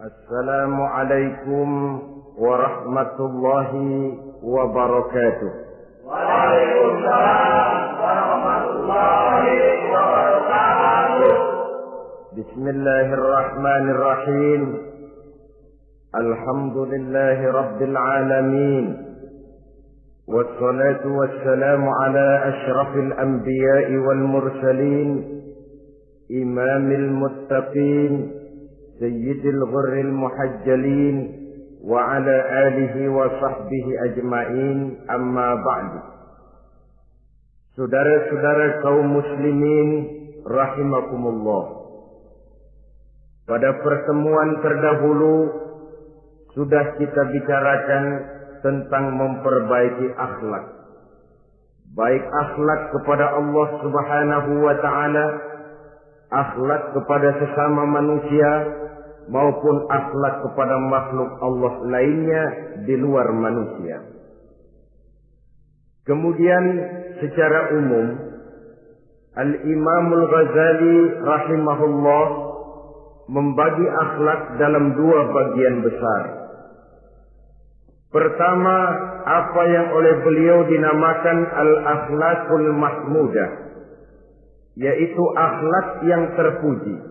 Assalamualaikum warahmatullahi wabarakatuh. Waalaikumsalam warahmatullahi wabarakatuh. Bismillahirrahmanirrahim. Alhamdulillahi rabbil alamin. Wassalatu wassalamu ala ashrafil anbiya'i wal mursalin, imamil muttaqin, sayyidil ghurril muhajjalin, wa ala alihi wa sahbihi ajma'in, amma ba'du. Saudara-saudara kaum muslimin rahimakumullah. Pada pertemuan terdahulu sudah kita bicarakan tentang memperbaiki akhlak. Baik akhlak kepada Allah Subhanahu wa ta'ala, akhlak kepada sesama manusia, maupun akhlak kepada makhluk Allah lainnya di luar manusia. Kemudian secara umum Al-Imamul Ghazali rahimahullah membagi akhlak dalam dua bagian besar. Pertama, apa yang oleh beliau dinamakan al-akhlaqul mahmudah, yaitu akhlak yang terpuji.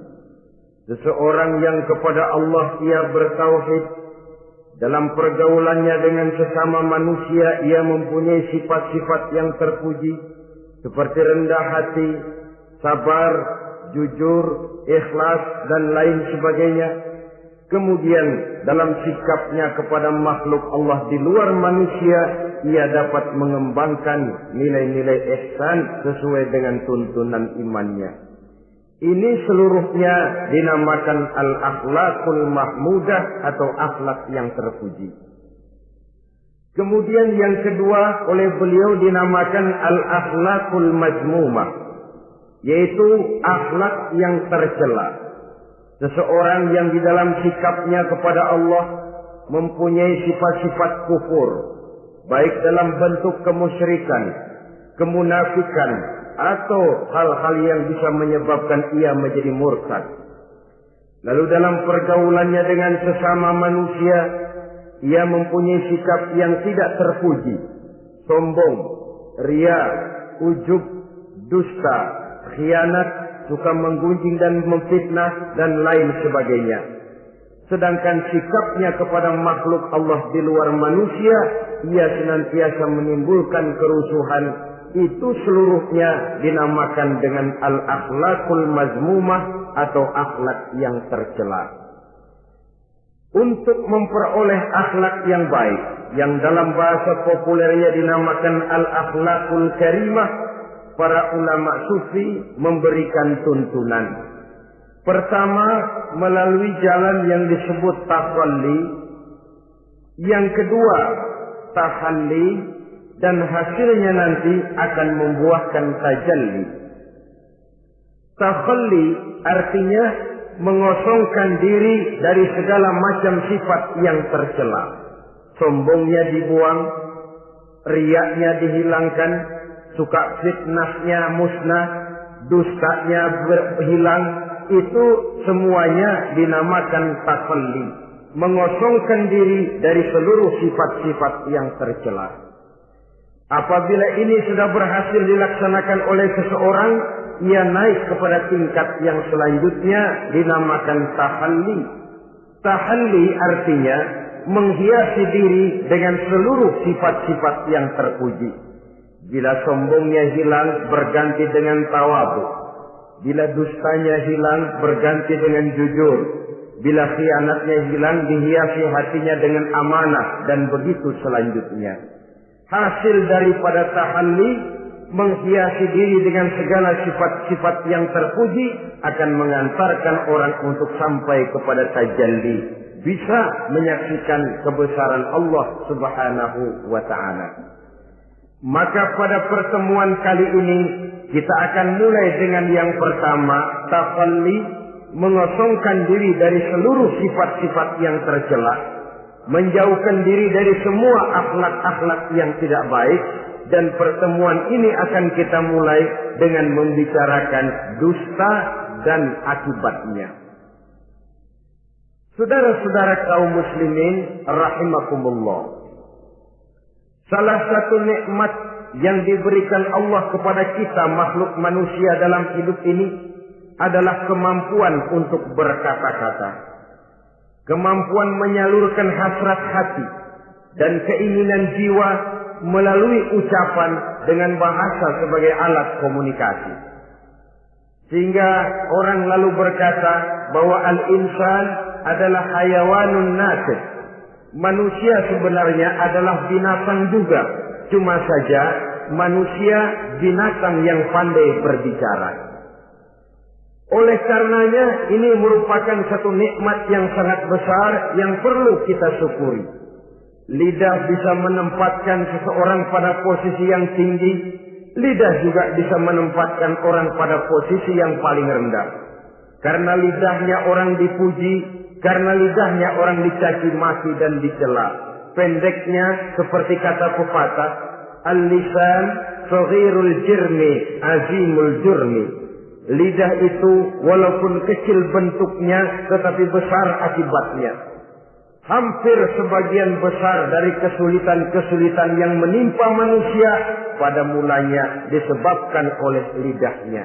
Seseorang yang kepada Allah ia bertauhid, dalam pergaulannya dengan sesama manusia ia mempunyai sifat-sifat yang terpuji, seperti rendah hati, sabar, jujur, ikhlas, dan lain sebagainya. Kemudian dalam sikapnya kepada makhluk Allah di luar manusia, ia dapat mengembangkan nilai-nilai ihsan sesuai dengan tuntunan imannya. Ini seluruhnya dinamakan al-akhlaqul mahmudah atau akhlak yang terpuji. Kemudian yang kedua oleh beliau dinamakan al-akhlaqul mazmumah, yaitu akhlak yang tercela. Seseorang yang di dalam sikapnya kepada Allah mempunyai sifat-sifat kufur, baik dalam bentuk kemusyrikan, kemunafikan, atau hal-hal yang bisa menyebabkan ia menjadi murtad. Lalu dalam pergaulannya dengan sesama manusia, ia mempunyai sikap yang tidak terpuji, sombong, ria, ujub, dusta, khianat, suka menggunjing dan memfitnah, dan lain sebagainya. Sedangkan sikapnya kepada makhluk Allah di luar manusia, ia senantiasa menimbulkan kerusuhan. Itu seluruhnya dinamakan dengan al-akhlaqul mazmumah atau akhlak yang tercela. Untuk memperoleh akhlak yang baik, yang dalam bahasa populernya dinamakan al-akhlaqul karimah, para ulama sufi memberikan tuntunan. Pertama, melalui jalan yang disebut takhalli. Yang kedua, tahalli, dan hasilnya nanti akan membuahkan tajalli. Takhalli artinya mengosongkan diri dari segala macam sifat yang tercela. Sombongnya dibuang, riaknya dihilangkan, suka fitnahnya musnah, dustanya berhilang. Itu semuanya dinamakan takhalli, mengosongkan diri dari seluruh sifat-sifat yang tercela. Apabila ini sudah berhasil dilaksanakan oleh seseorang, ia naik kepada tingkat yang selanjutnya dinamakan tahalli. Tahalli artinya menghiasi diri dengan seluruh sifat-sifat yang terpuji. Bila sombongnya hilang, berganti dengan tawadhu. Bila dustanya hilang, berganti dengan jujur. Bila khianatnya hilang, dihiasi hatinya dengan amanah, dan begitu selanjutnya. Hasil daripada tahalli, menghiasi diri dengan segala sifat-sifat yang terpuji, akan mengantarkan orang untuk sampai kepada tajalli, bisa menyaksikan kebesaran Allah Subhanahu wa ta'ala. Maka pada pertemuan kali ini, kita akan mulai dengan yang pertama, tahalli, mengosongkan diri dari seluruh sifat-sifat yang tercela, menjauhkan diri dari semua akhlak-akhlak yang tidak baik. Dan pertemuan ini akan kita mulai dengan membicarakan dusta dan akibatnya. Saudara-saudara kaum muslimin rahimakumullah, salah satu nikmat yang diberikan Allah kepada kita makhluk manusia dalam hidup ini adalah kemampuan untuk berkata-kata, kemampuan menyalurkan hasrat hati dan keinginan jiwa melalui ucapan dengan bahasa sebagai alat komunikasi. Sehingga orang lalu berkata bahwa al-insan adalah hayawanun natiq. Manusia sebenarnya adalah binatang juga. Cuma saja manusia binatang yang pandai berbicara. Oleh karenanya ini merupakan satu nikmat yang sangat besar yang perlu kita syukuri. Lidah bisa menempatkan seseorang pada posisi yang tinggi. Lidah juga bisa menempatkan orang pada posisi yang paling rendah. Karena lidahnya orang dipuji, karena lidahnya orang dicaci maki dan dicela. Pendeknya seperti kata pepatah, al-lisan saghirul jirmi azimul jurmi. Lidah itu walaupun kecil bentuknya tetapi besar akibatnya. Hampir sebagian besar dari kesulitan-kesulitan yang menimpa manusia pada mulanya disebabkan oleh lidahnya.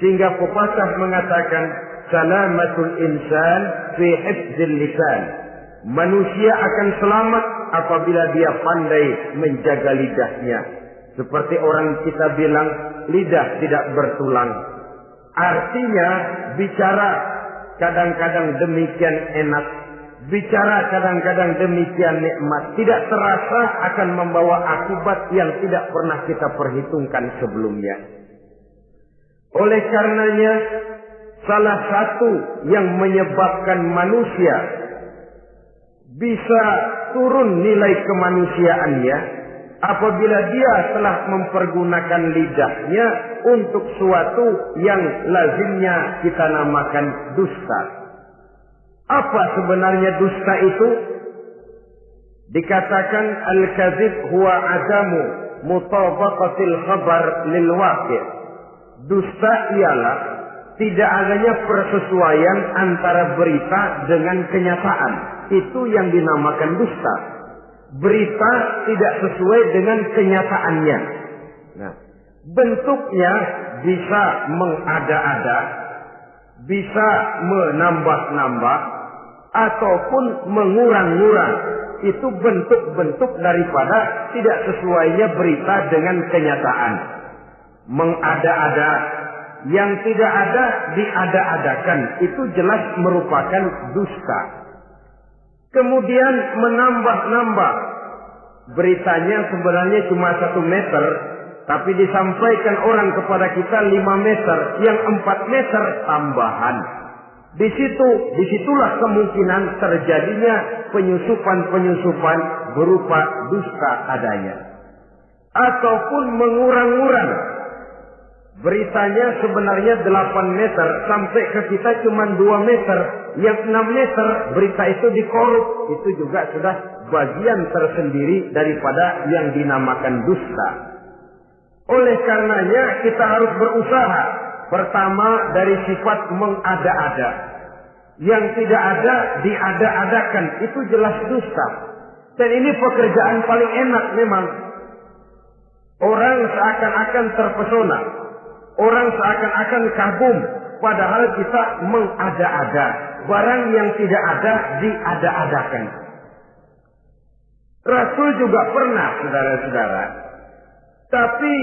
Sehingga pepatah mengatakan, salamatul insan fi hifdzil lisan. Manusia akan selamat apabila dia pandai menjaga lidahnya. Seperti orang kita bilang, lidah tidak bertulang. Artinya, bicara kadang-kadang demikian enak. Bicara kadang-kadang demikian nikmat, tidak terasa akan membawa akibat yang tidak pernah kita perhitungkan sebelumnya. Oleh karenanya, salah satu yang menyebabkan manusia bisa turun nilai kemanusiaannya apabila dia telah mempergunakan lidahnya untuk suatu yang lazimnya kita namakan dusta. Apa sebenarnya dusta itu? Dikatakan al-kadzib huwa adamu mutabaqatil khabar lil waqi'. Dusta ialah tidak adanya persesuaian antara berita dengan kenyataan. Itu yang dinamakan dusta. Berita tidak sesuai dengan kenyataannya. Nah, bentuknya bisa mengada-ada, bisa menambah-nambah, ataupun mengurang-ngurang. Itu bentuk-bentuk daripada tidak sesuainya berita dengan kenyataan. Mengada-ada, yang tidak ada diada-adakan. Itu jelas merupakan dusta. Kemudian menambah-nambah. Beritanya sebenarnya cuma 1 meter, tapi disampaikan orang kepada kita 5 meter, yang 4 meter tambahan. Disitulah kemungkinan terjadinya penyusupan-penyusupan berupa dusta adanya. Ataupun mengurang-urang. Beritanya sebenarnya 8 meter, sampai ke kita cuma 2 meter. Yang 6 meter berita itu dikorup. Itu juga sudah bagian tersendiri daripada yang dinamakan dusta. Oleh karenanya kita harus berusaha. Pertama dari sifat mengada-ada. Yang tidak ada diada-adakan. Itu jelas dusta. Dan ini pekerjaan paling enak memang. Orang seakan-akan terpesona. Orang seakan-akan kagum. Padahal kita mengada-ada. Barang yang tidak ada diada-adakan. Rasul juga pernah, saudara-saudara. Tapi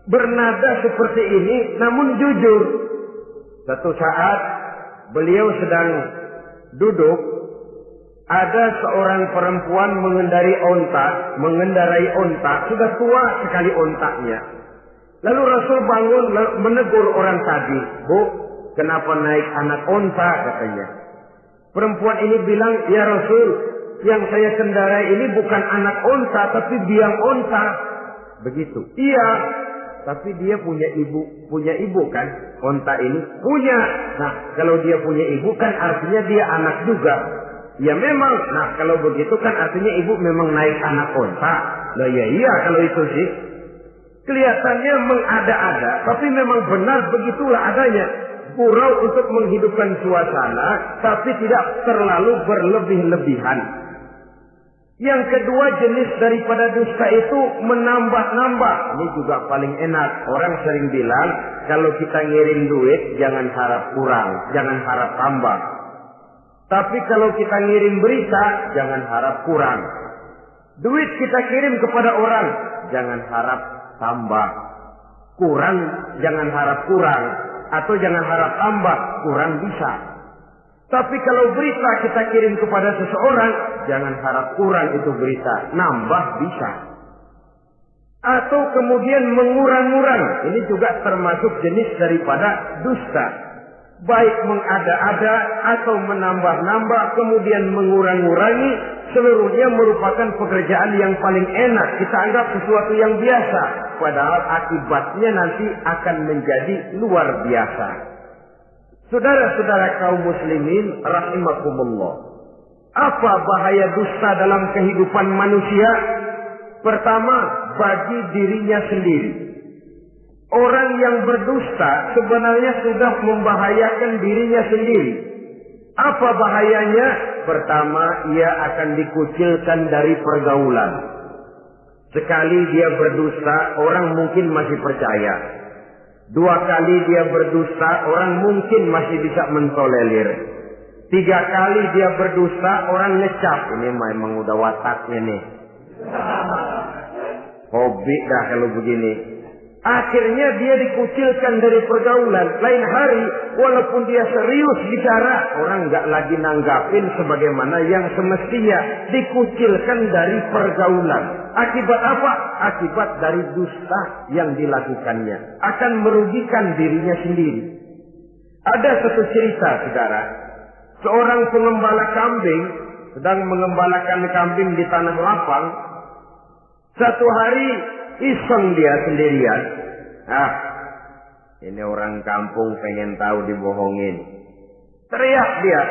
bernada seperti ini, namun jujur. Satu saat beliau sedang duduk, ada seorang perempuan mengendarai onta, sudah tua sekali ontaknya. Lalu Rasul bangun menegur orang tadi, "Bu, kenapa naik anak onta?" katanya. Perempuan ini bilang, "Ya Rasul, yang saya kendarai ini bukan anak onta, tapi biang onta." Begitu. "Iya, tapi dia punya ibu kan? Onta ini punya. Nah, kalau dia punya ibu kan artinya dia anak juga." "Ya memang." "Nah, kalau begitu kan artinya ibu memang naik anak onta." "Lah ya iya kalau itu sih." Kelihatannya mengada-ada, tapi memang benar begitulah adanya. Gurau untuk menghidupkan suasana, tapi tidak terlalu berlebih-lebihan. Yang kedua jenis daripada dusta itu menambah-nambah. Ini juga paling enak. Orang sering bilang, kalau kita ngirim duit, jangan harap kurang, jangan harap tambah. Tapi kalau kita ngirim berita, jangan harap kurang. Duit kita kirim kepada orang, jangan harap tambah. Kurang, jangan harap kurang. Atau jangan harap tambah, kurang bisa. Tapi kalau berita kita kirim kepada seseorang, jangan harap kurang itu berita, nambah bisa. Atau kemudian mengurang-urang, ini juga termasuk jenis daripada dusta. Baik mengada-ada atau menambah-nambah, kemudian mengurang-urangi, seluruhnya merupakan pekerjaan yang paling enak. Kita anggap sesuatu yang biasa, padahal akibatnya nanti akan menjadi luar biasa. Saudara-saudara kaum muslimin rahimakumullah. Apa bahaya dusta dalam kehidupan manusia? Pertama, bagi dirinya sendiri. Orang yang berdusta sebenarnya sudah membahayakan dirinya sendiri. Apa bahayanya? Pertama, ia akan dikucilkan dari pergaulan. Sekali dia berdusta, orang mungkin masih percaya. 2 kali dia berdusta, orang mungkin masih bisa mentolerir. 3 kali dia berdusta, orang ngecap. Ini memang udah wataknya nih. Hobi dah kalau begini. Akhirnya dia dikucilkan dari pergaulan. Lain hari, walaupun dia serius bicara, orang nggak lagi nanggapin sebagaimana yang semestinya. Dikucilkan dari pergaulan. Akibat apa? Akibat dari dusta yang dilakukannya. Akan merugikan dirinya sendiri. Ada satu cerita, saudara. Seorang pengembala kambing sedang mengembalakan kambing di tanah lapang. Satu hari iseng dia sendirian. Ini orang kampung pengen tahu dibohongin. Teriak dia,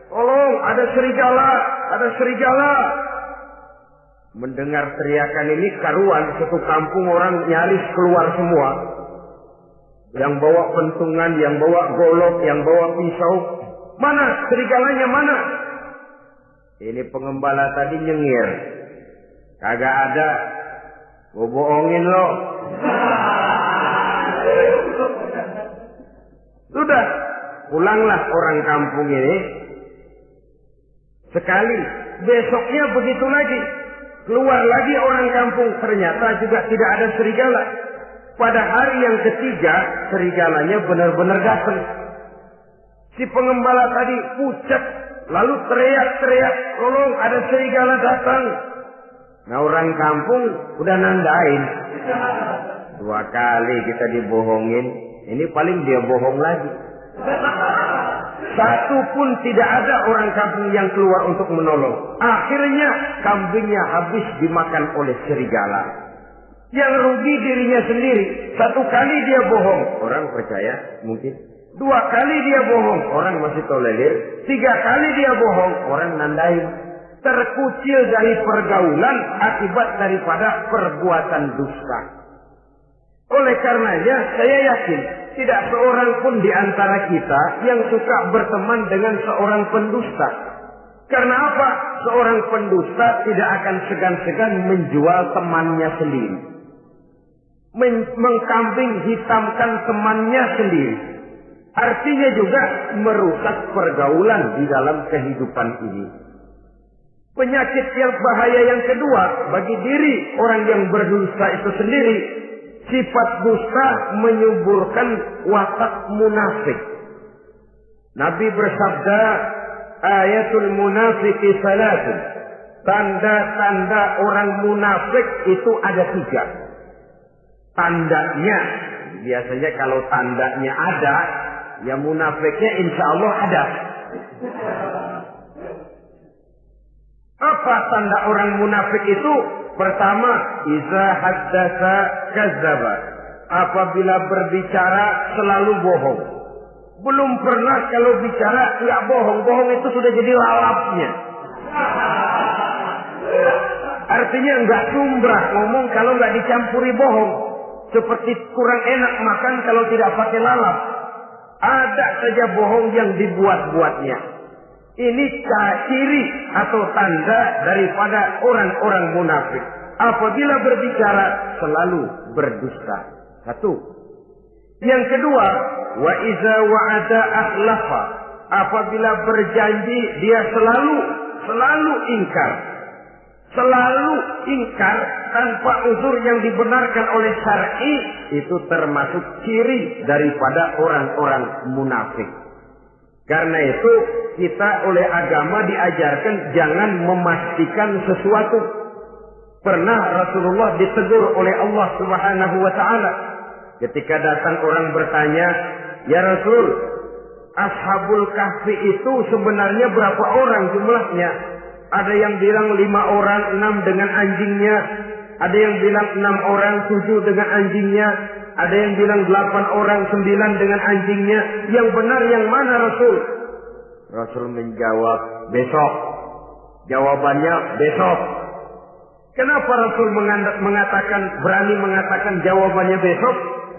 "Tolong, ada serigala, ada serigala." Mendengar teriakan ini karuan, satu kampung orang nyaris keluar semua. Yang bawa pentungan, yang bawa golok, yang bawa pisau. "Mana serigalanya, mana?" Ini pengembala tadi nyengir. "Kagak ada. Gua bohongin lo." Sudah, pulanglah orang kampung ini. Sekali, besoknya begitu lagi. Keluar lagi orang kampung, ternyata juga tidak ada serigala. Pada hari yang ketiga, serigalanya benar-benar datang. Si pengembala tadi pucat, lalu teriak-teriak, "Tolong, ada serigala datang." Nah, orang kampung udah nandain. 2 kali kita dibohongin, ini paling dia bohong lagi. Satu pun tidak ada orang kampung yang keluar untuk menolong. Akhirnya kambingnya habis dimakan oleh serigala. Yang rugi dirinya sendiri. 1 kali dia bohong, orang percaya mungkin. 2 kali dia bohong, orang masih tolerir. 3 kali dia bohong, orang nandain. Terkucil dari pergaulan akibat daripada perbuatan dusta. Oleh karenanya saya yakin tidak seorang pun di antara kita yang suka berteman dengan seorang pendusta. Karena apa? Seorang pendusta tidak akan segan-segan menjual temannya sendiri. Mengkambing hitamkan temannya sendiri. Artinya juga merusak pergaulan di dalam kehidupan ini. Penyakit yang bahaya yang kedua bagi diri orang yang berdusta itu sendiri, sifat dusta menyuburkan watak munafik. Nabi bersabda, ayatul munafiqi salatun. Tanda-tanda orang munafik itu ada 3. Tandanya, biasanya kalau tandanya ada, ya munafiknya insya Allah ada. Apa tanda orang munafik itu? Pertama, iza haddatsa kadzdzaba. Apabila berbicara selalu bohong. Belum pernah kalau bicara nggak bohong. Bohong itu sudah jadi lalapnya. Artinya nggak sumbrah ngomong kalau nggak dicampuri bohong. Seperti kurang enak makan kalau tidak pakai lalap. Ada saja bohong yang dibuat-buatnya. Ini ciri atau tanda daripada orang-orang munafik. Apabila berbicara selalu berdusta. 1. Yang kedua, wa iza wa'ada akhlafa. Apabila berjanji dia selalu ingkar. Selalu ingkar tanpa uzur yang dibenarkan oleh syar'i, itu termasuk ciri daripada orang-orang munafik. Karena itu kita oleh agama diajarkan jangan memastikan sesuatu. Pernah Rasulullah ditegur oleh Allah Subhanahu wa taala ketika datang orang bertanya, "Ya Rasul, Ashabul Kahfi itu sebenarnya berapa orang jumlahnya?" Ada yang bilang 5 orang, 6 dengan anjingnya. Ada yang bilang 6 orang, 7 dengan anjingnya. Ada yang bilang 8 orang, 9 dengan anjingnya. Yang benar yang mana Rasul? Rasul menjawab, besok. Jawabannya besok. Kenapa Rasul berani mengatakan jawabannya besok?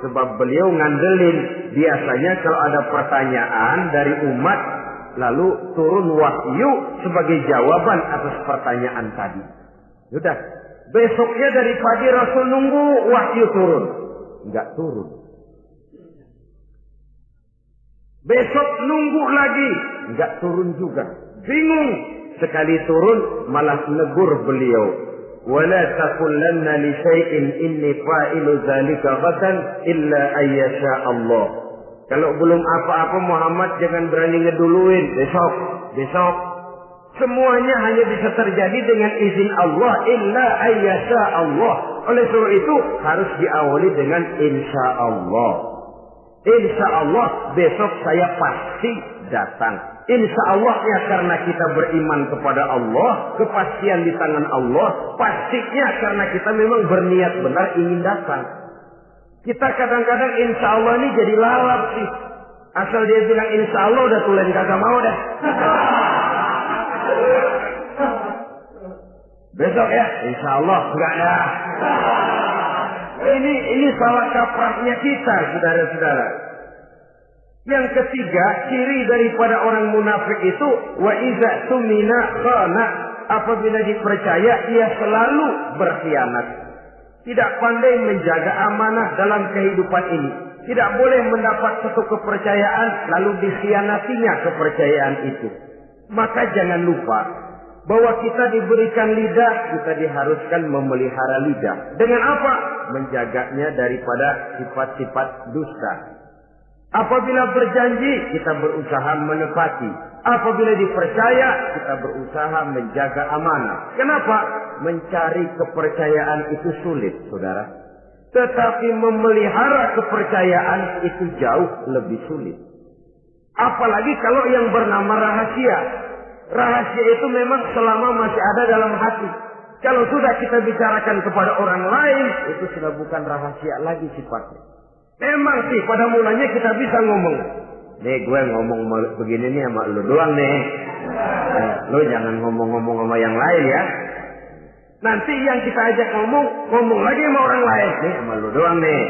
Sebab beliau ngandelin. Biasanya kalau ada pertanyaan dari umat, lalu turun wahyu sebagai jawaban atas pertanyaan tadi. Sudah. Besoknya dari pagi Rasul nunggu wahyu turun. Enggak turun. Besok nunggu lagi. Enggak turun juga. Bingung. Sekali turun malah negur beliau. Wala taqulanna li syai'in inni fa'ilu dzalika ghadan illa ayyasha Allah. Kalau belum apa-apa Muhammad jangan berani ngeduluin. Besok. Semuanya hanya bisa terjadi dengan izin Allah. Illa ayyasha Allah. Oleh sebab itu harus diawali dengan insya Allah. Insya Allah besok saya pasti datang. Insya Allah ya karena kita beriman kepada Allah. Kepastian di tangan Allah. Pastinya karena kita memang berniat benar ingin datang. Kita kadang-kadang insya Allah ini jadi lalap sih. Asal dia bilang insya Allah udah tulen kagak mau dah. Besok ya, insya Allah enggak ya. Ini salah kaprahnya kita, saudara-saudara. Yang ketiga, ciri daripada orang munafik itu wa iza tumina khana. Apabila dipercaya, ia selalu berkhianat. Tidak pandai menjaga amanah dalam kehidupan ini. Tidak boleh mendapat satu kepercayaan lalu dikhianatinya kepercayaan itu. Maka jangan lupa bahwa kita diberikan lidah, kita diharuskan memelihara lidah. Dengan apa? Menjaganya daripada sifat-sifat dusta. Apabila berjanji, kita berusaha menepati. Apabila dipercaya, kita berusaha menjaga amanah. Kenapa? Mencari kepercayaan itu sulit, saudara. Tetapi memelihara kepercayaan itu jauh lebih sulit. Apalagi kalau yang bernama rahasia. Rahasia itu memang selama masih ada dalam hati. Kalau sudah kita bicarakan kepada orang lain, itu sudah bukan rahasia lagi sifatnya. Memang sih pada mulanya kita bisa ngomong. Nih gue ngomong begini nih sama lu doang nih. Lu jangan ngomong-ngomong sama yang lain ya. Nanti yang kita ajak ngomong lagi sama orang lain. Nih sama lu doang nih.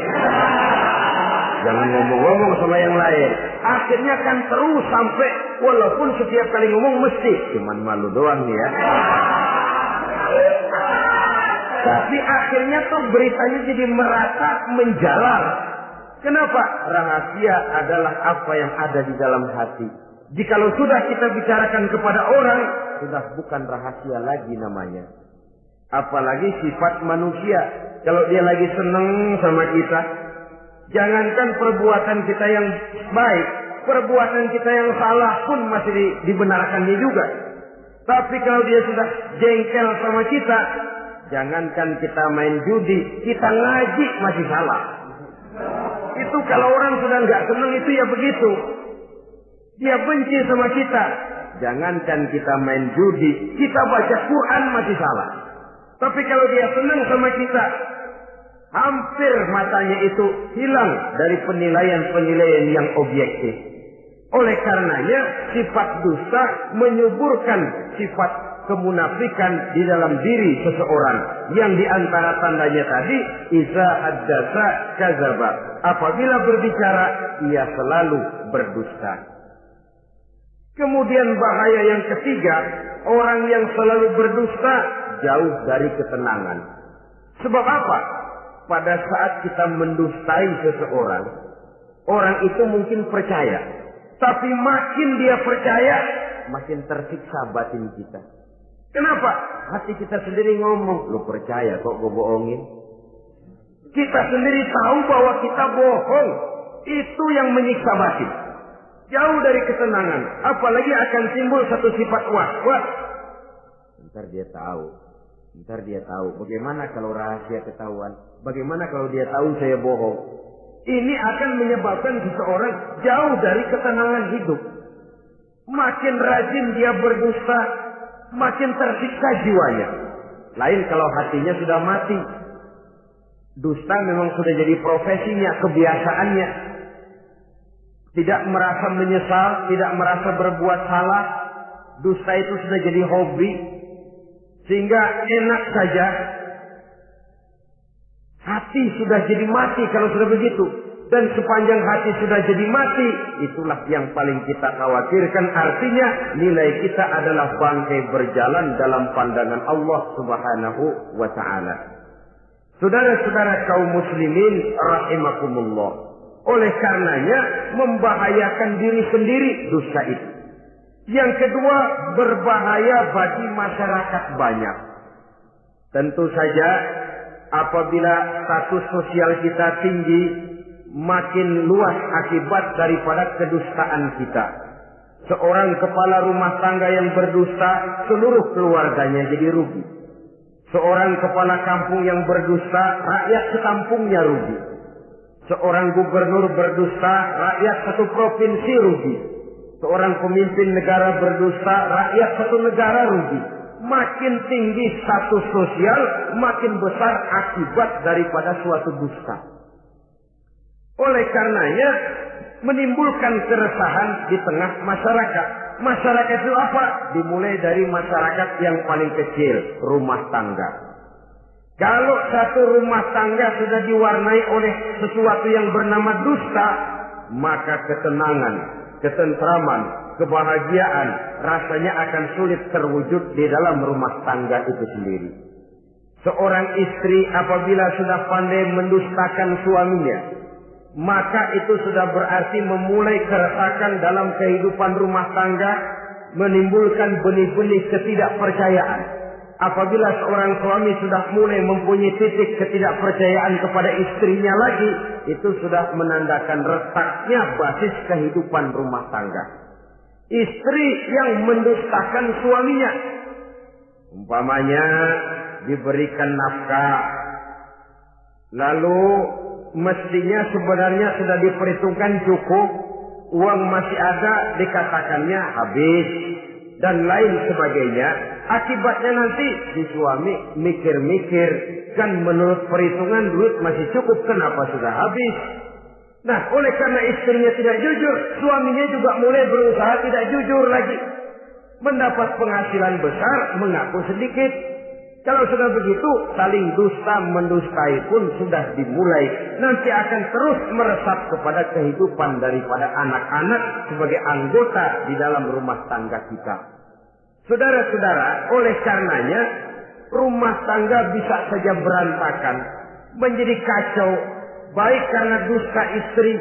Jangan ngomong-ngomong sama yang lain. Akhirnya kan terus sampai walaupun setiap kali ngomong mesti cuman malu doang nih ya. Tapi akhirnya tuh beritanya jadi merata menjalar. Kenapa? Rahasia adalah apa yang ada di dalam hati. Jikalau sudah kita bicarakan kepada orang, sudah bukan rahasia lagi namanya. Apalagi sifat manusia. Kalau dia lagi seneng sama kita, jangankan perbuatan kita yang baik, perbuatan kita yang salah pun masih dibenarkannya juga. Tapi kalau dia sudah jengkel sama kita, jangankan kita main judi, kita ngaji masih salah. Itu kalau orang sudah nggak senang itu ya begitu. Dia benci sama kita. Jangankan kita main judi, kita baca Quran masih salah. Tapi kalau dia senang sama kita, hampir matanya itu hilang dari penilaian-penilaian yang objektif. Oleh karenanya sifat dusta menyuburkan sifat kemunafikan di dalam diri seseorang, yang diantara tandanya tadi iza haddasa kadzaba, apabila berbicara ia selalu berdusta. Kemudian bahaya yang ketiga, orang yang selalu berdusta jauh dari ketenangan. Sebab apa? Pada saat kita mendustai seseorang, orang itu mungkin percaya, tapi makin dia percaya, makin tersiksa batin kita. Kenapa? Hati kita sendiri ngomong, lu percaya kok gue bohongin? Kita sendiri tahu bahwa kita bohong. Itu yang menyiksa batin. Jauh dari ketenangan. Apalagi akan timbul satu sifat was-was. Ntar dia tahu. Bagaimana kalau rahasia ketahuan? Bagaimana kalau dia tahu saya bohong? Ini akan menyebabkan seseorang jauh dari ketenangan hidup. Makin rajin dia berdusta, makin tersiksa jiwanya. Lain kalau hatinya sudah mati. Dusta memang sudah jadi profesinya, kebiasaannya. Tidak merasa menyesal, tidak merasa berbuat salah. Dusta itu sudah jadi hobi. Sehingga enak saja. Hati sudah jadi mati kalau sudah begitu. Dan sepanjang hati sudah jadi mati, itulah yang paling kita khawatirkan. Artinya nilai kita adalah bangkai berjalan dalam pandangan Allah Subhanahu wa ta'ala. Saudara-saudara kaum muslimin rahimakumullah. Oleh karenanya membahayakan diri sendiri dosa itu. Yang kedua, berbahaya bagi masyarakat banyak. Tentu saja apabila status sosial kita tinggi, makin luas akibat daripada kedustaan kita. Seorang kepala rumah tangga yang berdusta, seluruh keluarganya jadi rugi. Seorang kepala kampung yang berdusta, rakyat sekampungnya rugi. Seorang gubernur berdusta, rakyat satu provinsi rugi. Seorang pemimpin negara berdusta, rakyat satu negara rugi. Makin tinggi status sosial, makin besar akibat daripada suatu dusta. Oleh karenanya menimbulkan keresahan di tengah masyarakat. Masyarakat itu apa? Dimulai dari masyarakat yang paling kecil, rumah tangga. Kalau satu rumah tangga sudah diwarnai oleh sesuatu yang bernama dusta, maka ketenangan, ketentraman, kebahagiaan rasanya akan sulit terwujud di dalam rumah tangga itu sendiri. Seorang istri apabila sudah pandai mendustakan suaminya, maka itu sudah berarti memulai keresakan dalam kehidupan rumah tangga, menimbulkan benih-benih ketidakpercayaan. Apabila seorang suami sudah mulai mempunyai titik ketidakpercayaan kepada istrinya lagi, itu sudah menandakan retaknya basis kehidupan rumah tangga. Istri yang mendustakan suaminya, umpamanya diberikan nafkah, lalu mestinya sebenarnya sudah diperhitungkan cukup, uang masih ada, dikatakannya habis, dan lain sebagainya. Akibatnya nanti si suami mikir-mikir, kan menurut perhitungan duit masih cukup, kenapa sudah habis? Nah, oleh karena istrinya tidak jujur, suaminya juga mulai berusaha tidak jujur lagi. Mendapat penghasilan besar, mengaku sedikit. Kalau sudah begitu, saling dusta mendustai pun sudah dimulai. Nanti akan terus meresap kepada kehidupan daripada anak-anak sebagai anggota di dalam rumah tangga kita. Saudara-saudara, oleh karenanya rumah tangga bisa saja berantakan, menjadi kacau, baik karena dusta istri,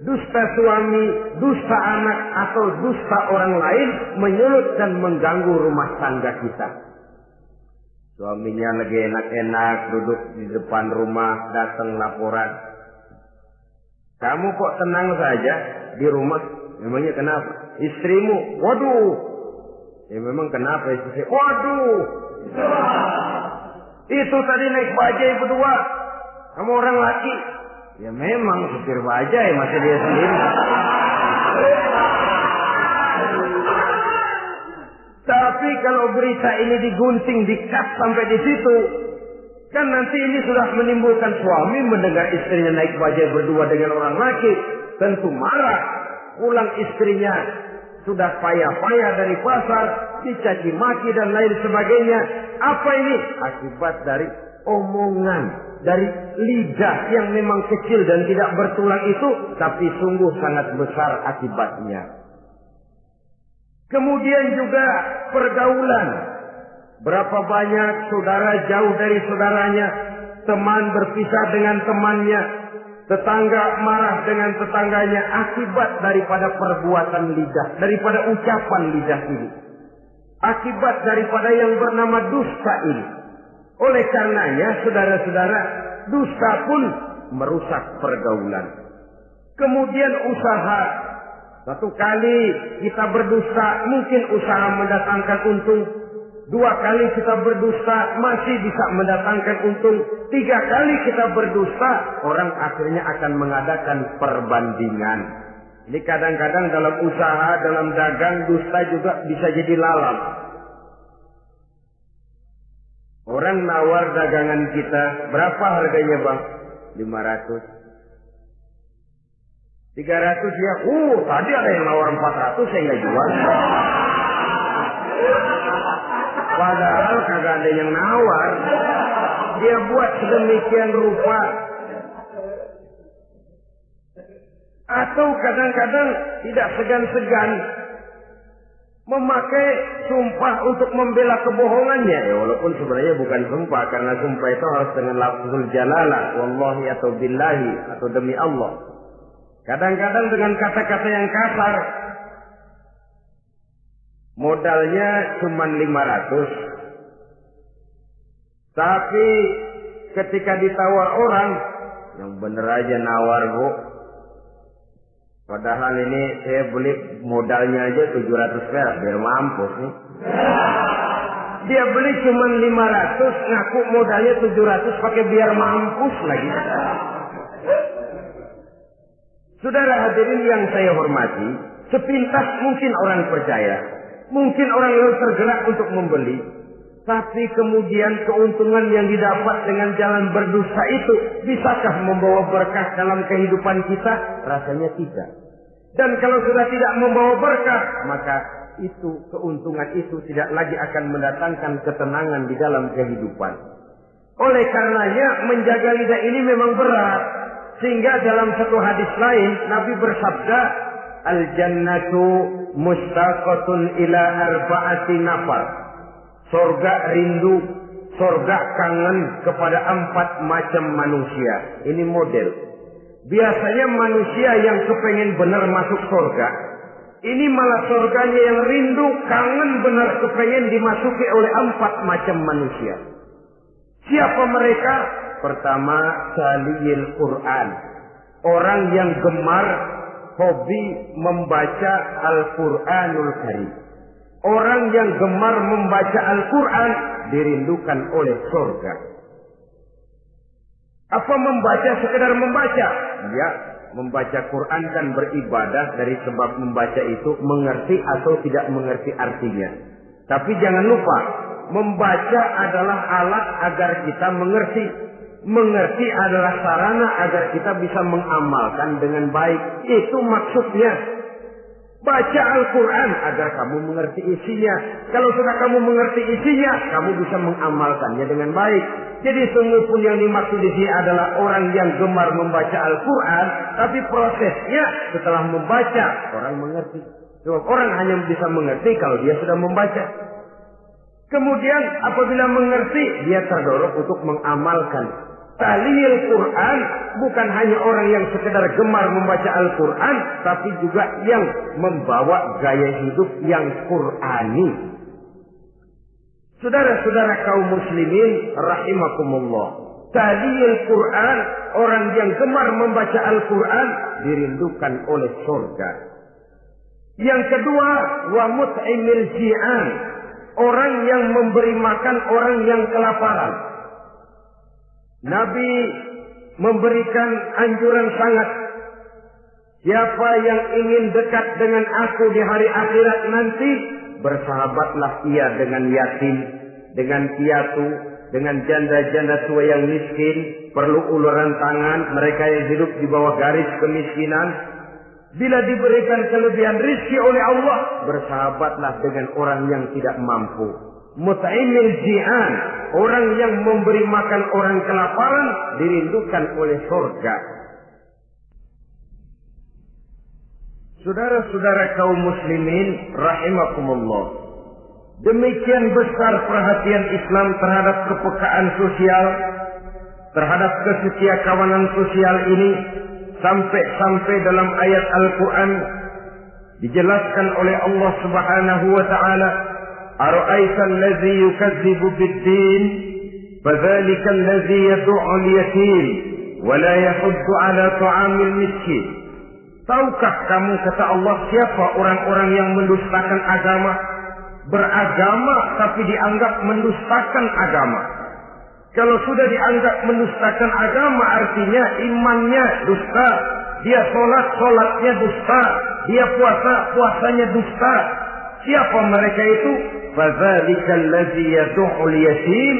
dusta suami, dusta anak, atau dusta orang lain menyulut dan mengganggu rumah tangga kita. Suaminya lagi enak-enak duduk di depan rumah, datang laporan. Kamu kok tenang saja di rumah, Memangnya kenapa? Istrimu, waduh. Ya memang kenapa istri? Waduh. Itu tadi naik bajai berdua. Kamu orang laki. Ya memang supir bajai, masa dia sendiri. Tapi kalau berita ini digunting, dikat sampai di situ, kan nanti ini sudah menimbulkan suami mendengar istrinya naik bajai berdua dengan orang laki, tentu marah. Pulang istrinya sudah payah-payah dari pasar, dicaci maki dan lain sebagainya. Apa ini? Akibat dari omongan, dari lidah yang memang kecil dan tidak bertulang itu, tapi sungguh sangat besar akibatnya. Kemudian juga pergaulan. Berapa banyak saudara jauh dari saudaranya, teman berpisah dengan temannya, tetangga marah dengan tetangganya akibat daripada perbuatan lidah, daripada ucapan lidah ini. Akibat daripada yang bernama dusta ini. Oleh karenanya, saudara-saudara, dusta pun merusak pergaulan. Kemudian usaha. Satu kali kita berdusta, mungkin usaha mendatangkan untung. 2 kali kita berdusta, masih bisa mendatangkan untung. 3 kali kita berdusta, orang akhirnya akan mengadakan perbandingan. Ini kadang-kadang dalam usaha, dalam dagang, dusta juga bisa jadi lalat. Orang nawar dagangan kita, berapa harganya bang? 500. 300 ya, tadi ada yang nawar 400, saya nggak jual. Padahal kagak ada yang nawar. Dia buat sedemikian rupa. Atau kadang-kadang tidak segan-segan memakai sumpah untuk membela kebohongannya. Ya, walaupun sebenarnya bukan sumpah, karena sumpah itu harus dengan lafzul jalalah, wallahi atau billahi, atau demi Allah. Kadang-kadang dengan kata-kata yang kasar. Modalnya cuma 500. Tapi ketika ditawar orang, yang bener aja nawar bu. Padahal ini saya beli modalnya aja 700 perak, biar mampus nih. Dia beli cuma 500, ngaku modalnya 700 pakai biar mampus lagi. Saudara hadirin yang saya hormati, sepintas mungkin orang percaya, mungkin orang yang tergerak untuk membeli, tapi kemudian keuntungan yang didapat dengan jalan berdusta itu bisakah membawa berkah dalam kehidupan kita? Rasanya tidak. Dan kalau sudah tidak membawa berkah, maka itu keuntungan itu tidak lagi akan mendatangkan ketenangan di dalam kehidupan. Oleh karenanya menjaga lidah ini memang berat. Sehingga dalam satu hadis lain Nabi bersabda, al-jannatu mustaqatun ila arba'ati nafar. Surga rindu, surga kangen kepada 4 macam manusia. Ini model. Biasanya manusia yang kepengen benar masuk surga, ini malah surganya yang rindu, kangen benar kepengen dimasuki oleh 4 macam manusia. Siapa mereka? Pertama, taliyil Quran. Orang yang gemar, hobi membaca Al-Quranul Karim. Orang yang gemar membaca Al-Quran dirindukan oleh surga. Apa membaca sekedar membaca? Ya, membaca Quran dan beribadah dari sebab membaca itu mengerti atau tidak mengerti artinya. Tapi jangan lupa, membaca adalah alat agar kita mengerti. Mengerti adalah sarana agar kita bisa mengamalkan dengan baik. Itu maksudnya. Baca Al-Quran agar kamu mengerti isinya. Kalau sudah kamu mengerti isinya, kamu bisa mengamalkannya dengan baik. Jadi sungguh pun yang dimaksud di sini adalah orang yang gemar membaca Al-Quran, tapi prosesnya setelah membaca orang mengerti. Sebab orang hanya bisa mengerti kalau dia sudah membaca. Kemudian apabila mengerti, dia terdorong untuk mengamalkan. Taliyil Quran bukan hanya orang yang sekedar gemar membaca Al-Quran, tapi juga yang membawa gaya hidup yang Qurani. Saudara-saudara kaum muslimin rahimakumullah. Taliyil Quran, orang yang gemar membaca Al-Quran dirindukan oleh surga. Yang kedua, wa mut'imil ji'an, orang yang memberi makan orang yang kelaparan. Nabi memberikan anjuran sangat, siapa yang ingin dekat dengan aku di hari akhirat nanti, bersahabatlah ia dengan yatim, dengan piatu, dengan janda-janda tua yang miskin, perlu uluran tangan, mereka yang hidup di bawah garis kemiskinan. Bila diberikan kelebihan rizki oleh Allah, bersahabatlah dengan orang yang tidak mampu. Mut'imil ji'an, orang yang memberi makan orang kelaparan, dirindukan oleh surga. Saudara-saudara kaum muslimin rahimakumullah, demikian besar perhatian Islam terhadap kepekaan sosial, terhadap kesetia kawanan sosial ini, sampai dalam ayat Al-Quran dijelaskan oleh Allah Subhanahu wa ta'ala, ara'aita allazi yukadzibu bid-din fadzalika allazi yad'u al-yatim wa la yahuddu 'ala ta'amil miskin. Tahukah kamu, kata Allah, siapa orang-orang yang mendustakan agama, beragama tapi dianggap mendustakan agama. Kalau sudah dianggap mendustakan agama, artinya imannya dusta. Dia sholatnya dusta. Dia puasanya dusta. Siapa mereka itu? Fadzalika allazi yad'ul yatim.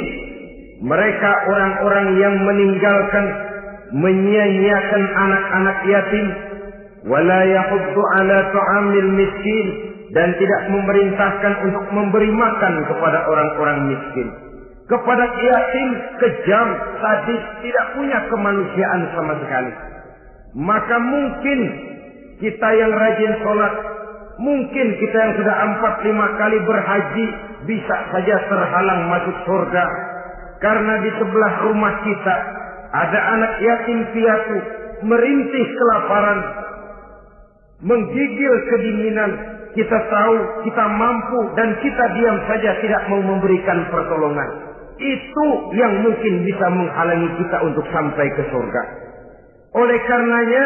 Mereka orang-orang yang meninggalkan, menyia-nyiakan anak-anak yatim. Wala yahuddu ala ta'amil miskin. Dan tidak memerintahkan untuk memberi makan kepada orang-orang miskin. Kepada yatim kejam, sadis, tidak punya kemanusiaan sama sekali. Maka mungkin kita yang rajin sholat, mungkin kita yang sudah 4-5 kali berhaji, bisa saja terhalang masuk surga. Karena di sebelah rumah kita ada anak yatim piatu, merintih kelaparan, menggigil kedinginan. Kita tahu, kita mampu, dan kita diam saja tidak mau memberikan pertolongan. Itu yang mungkin bisa menghalangi kita untuk sampai ke surga. Oleh karenanya,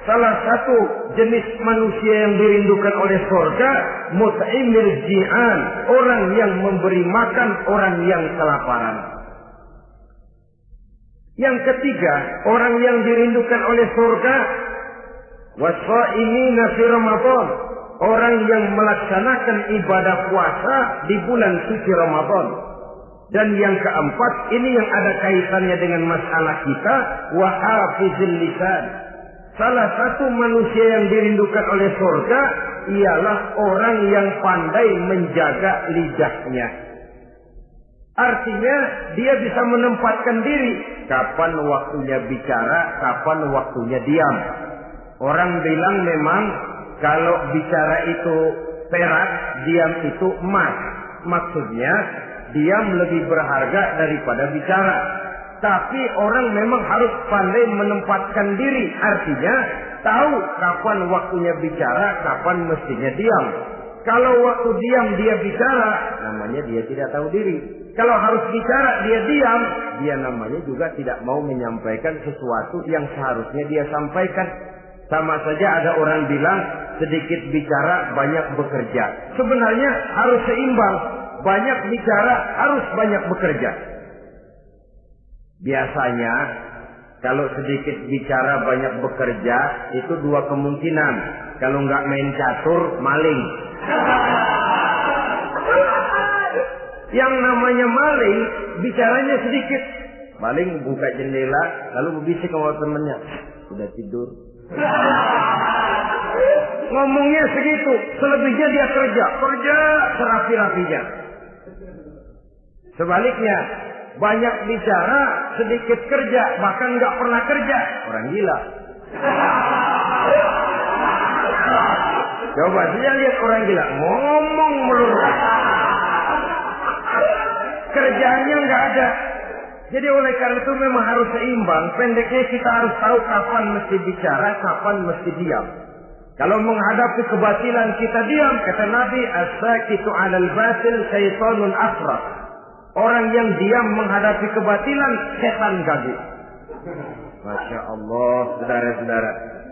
salah satu jenis manusia yang dirindukan oleh surga, mut'imil ji'an, orang yang memberi makan orang yang kelaparan. Yang ketiga, orang yang dirindukan oleh surga, wasa'imina fi Ramadan, orang yang melaksanakan ibadah puasa di bulan suci Ramadan. Dan yang keempat, ini yang ada kaitannya dengan masalah kita, wa hafizil lisan. Salah satu manusia yang dirindukan oleh surga ialah orang yang pandai menjaga lidahnya. Artinya dia bisa menempatkan diri, kapan waktunya bicara, kapan waktunya diam. Orang bilang memang kalau bicara itu perak, diam itu emas. Maksudnya diam lebih berharga daripada bicara. Tapi orang memang harus pandai menempatkan diri. Artinya tahu kapan waktunya bicara, kapan mestinya diam. Kalau waktu diam dia bicara, namanya dia tidak tahu diri. Kalau harus bicara dia diam, dia namanya juga tidak mau menyampaikan sesuatu yang seharusnya dia sampaikan. Sama saja ada orang bilang sedikit bicara banyak bekerja. Sebenarnya harus seimbang. Banyak bicara harus banyak bekerja. Biasanya kalau sedikit bicara banyak bekerja itu dua kemungkinan. Kalau nggak main catur, maling. Yang namanya maling bicaranya sedikit. Maling buka jendela lalu berbisik sama temennya, udah tidur. Ngomongnya segitu, selebihnya dia kerja serapi-rapinya. Sebaliknya, banyak bicara, sedikit kerja, bahkan nggak pernah kerja. Orang gila. Coba saja lihat orang gila, ngomong melulu. Kerjanya nggak ada. Jadi oleh karena itu memang harus seimbang. Pendeknya kita harus tahu kapan mesti bicara, kapan mesti diam. Kalau menghadapi kebatilan kita diam, kata Nabi, as-sakitu 'alal batil syaitanun asraf. Orang yang diam menghadapi kebatilan, setan gagu. Masya Allah, saudara-saudara.